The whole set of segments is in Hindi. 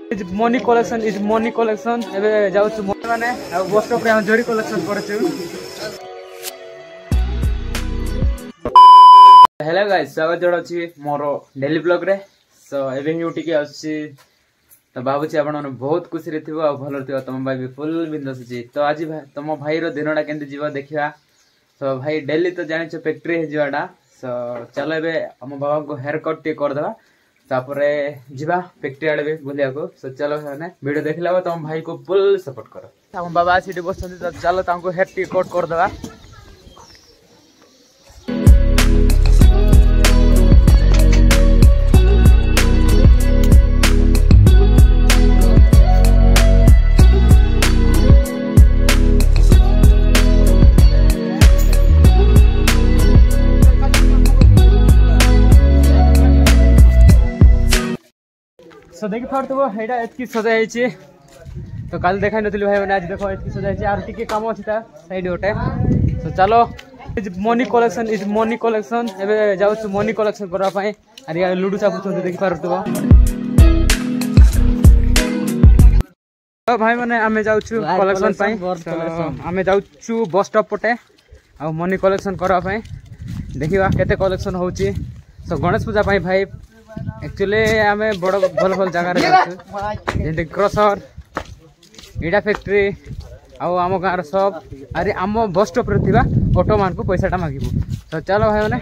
मनी कलेक्शन एबे जाउछु माने बस स्टॉप रे हम जरी कलेक्शन करछु। हेलो गाइस, स्वागत जोड़छि मोर डेली ब्लॉग रे। सो एबे ही उठी के आछि तो बाबूची आपण मन बहुत खुशी रे थिबो आ भलो थिबो। तुम भाई भी फुल बिंदास छी। तो आज तुम भाई रो दिनडा केंति जीवा देखिया। सो भाई डेली तो जानि छ फैक्ट्री हे जीवाडा। सो चलो एबे हम बाबा को हेयर कट टे कर देबा, तापरे जीवा फैक्ट्री आड़े भी बुलिया को। सो चलो माने वीडियो देखला तुम भाई को फुल सपोर्ट करो। हम बाबा सीटी बसछन तो चलो तांको हेयर टे कट कर देबा। सो देखि पारथबो एटा एतकी सजाई छी। तो काल देखाइ नथिलि भाई माने आज देखो एतकी सजाई छी आर टिके काम अछि ता साइड ओटे। सो चलो मनी कलेक्शन एबे जाउछु मनी कलेक्शन करा पई। आर या लुडू चापु छ देखि पारथबो। तो भाई माने आमे जाउछु कलेक्शन पई। आमे जाउछु बस स्टॉप पटे आ मनी कलेक्शन करा पई। देखिबा केते कलेक्शन होउची। सो गणेश पूजा पई भाई एक्चुअली आमे बड़ भल भल जगह रे जाउछु जेंति क्रशर इडा फैक्ट्री आ आम गाँव सब। अरे आम बस स्टॉप रे थिबा ऑटो मान को पैसाटा मागिबो। तो चलो भाई माने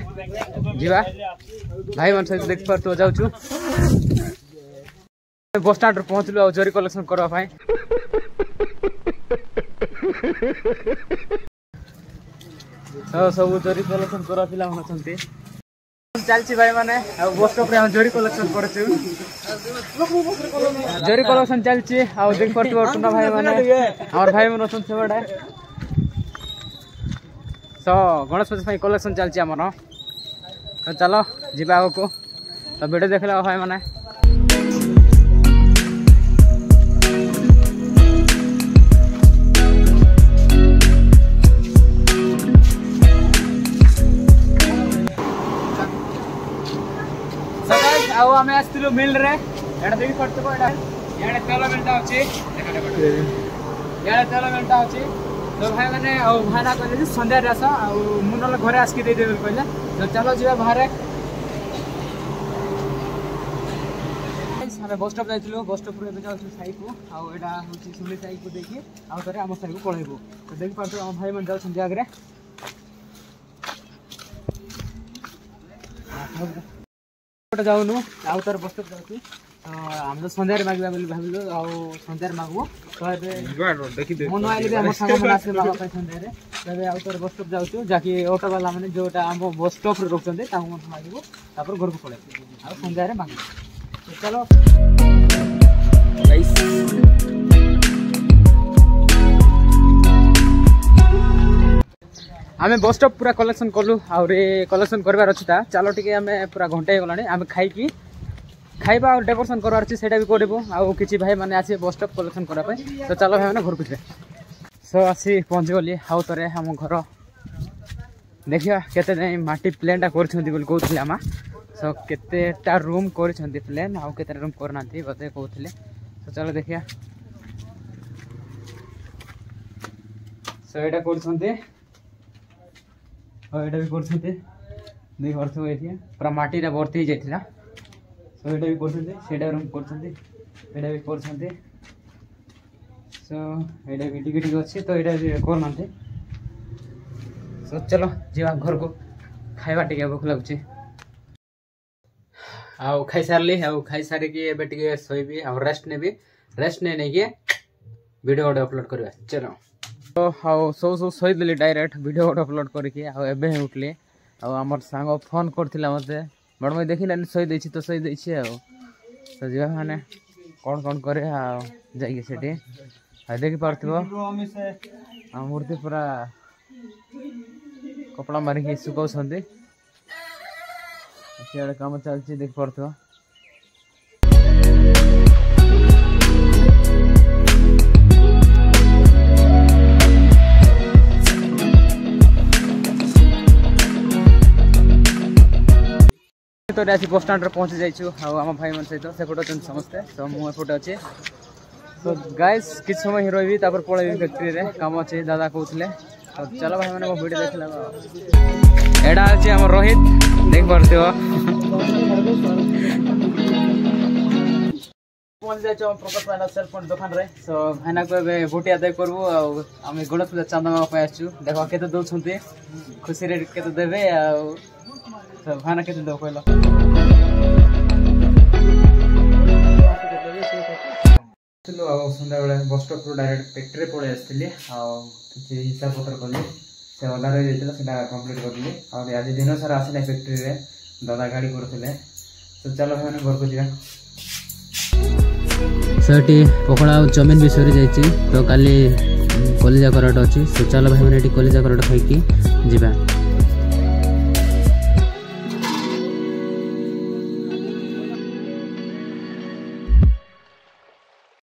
जीवा भाई मन से देख पर तो जाउछु बस स्टैंड रे पहुंचलु आ जरी कलेक्शन करबा भाई। तो सब जरी कलेक्शन करा पिला मन छंती चलछि भाई माने आ बस स्टॉप रे हम जरी कलेक्शन करछु। जरी कलेक्शन चलछि आ देख परतो टुना भाई माने हमर भाई मन अछन सेबडा। सो गणेश पूजा भाई कलेक्शन चलछि हमर। तो चलो जिबा को तो वीडियो देखला भाई माने। आउ आमे आस्तिलो मिल रे एडा देखि पड़तो एडा याडे तेल मिलता अछि याडे तेल मिलता अछि। तो भाई माने आ भाना कहले संध्या रे आसा आ मुनल घरे आसके दे देबे कहले। तो चलो जीवा बाहर हमें बस स्टॉप जाइथिलो। बस स्टॉप रे जाउछु साई को आ एडा होछि सुली साई को देखि आ तरे हम साई को पळेबो। तो देखि पड़तो हम भाई मन जाउ संध्या आगरे जाऊनु आउ तार बस स्टॉप जाउछु। हम तो संध्या रे मागबा बोली भाबिलो आ संध्या रे मागबो। तो एबे देखि दे मन आइले हम संग मन आसे मागबा पय संध्या रे। तबे आउ तार बस स्टॉप जाउछु जाकी ऑटो वाला माने जोटा हम बस स्टॉप रे रोकछन्ते ताऊ मन मागबो तापर घर को पळे आ संध्या रे मागबो। तो चलो गाइस आमे बस स्टॉप पूरा कलेक्शन कलु आउरे कलेक्शन करबार अछि ता। चलो टिके आमे पूरा घंटे गलानी आमे खाइ की खाइबा और डेकोरेशन करबार अछि सेटा भी करबो आ किछि भाई माने आसी बस स्टॉप कलेक्शन करा पय। तो चलो भाई माने घर पिछे सो आसी पहुंच गली हाउ तरे हम घर देखिया केते नै माटी प्लेनटा करछन्ती बोल कहउथले आमा। सो केतेटा रूम करछन्ती प्लेन आ केते रूम करनांती बते कहउथले। तो चलो देखिया सो एटा करछन्ती और एटा भी करछन्ती देख अर्थ होइथिया पूरा माटी रे भर्ती हो जाइथिला। सो एटा भी करछन्ती सेटा रूम करछन्ती एटा भी करछन्ती। सो एटा भी टिके टिके अछि तो एटा भी करनांती। सो चलो जीवा घर को खाइबा टिके भूख लागुछि आ खाइ सारली आ खाइ सारे की एबे टिके सोइबी आ रेस्ट नेबी रेस्ट नै के वीडियो अपलोड करबा। चलो तो हाउ सो सोइ दिली डायरेक्ट वीडियो अपलोड करके आ एबे उठले आ हमर संग फोन करथिला मते बड़ मैं देखिलानी सोइ दैछि तो सोइ दैछि आ। तो जे माने कोन करे आ जाई के सेठी आ देखि पारथिबो आ मूर्ति पूरा कपड़ा मारी के सुकाउ छन्ते सियाडे काम चलछि देख पारथिबो। तो आसी बस स्टाण्ड पहुँची जाइछु आम भाई मन सहित सेपटे अच्छा समस्ते तो मुझे अच्छे तो गाइस किस समय ही रही पलैबी फैक्ट्री रे काम अच्छे दादा कहते तो चलो भाई मैंने वीडियो देख ला एडा अच्छे आम रोहित देख पार्थ पहुँच जाए प्रकाश भाईना सेल फोन दुकान रे सो भाईना को भोटी आदाय करबू आम गणेश पूजा चांदा मांगा आसचु देख केते दौरान खुशी रे केते देबे भाईना केते देव कहल सन्ध्या बेले बस स्टॉप डायरेक्ट फैक्ट्री पलि आसती किसी हिसाब पत्र कली से अधा रही जाता कंप्लीट करी आज दिन सारा आसना फैक्ट्री रे दादा गाड़ी करते तो चलो भाई घर को जा सेठी पकड़ा चौमिन भी सरी जाइए तो काली कलिजा कराट अच्छी तो चलो भाई मैंने कलिजा कराट खाई जावा।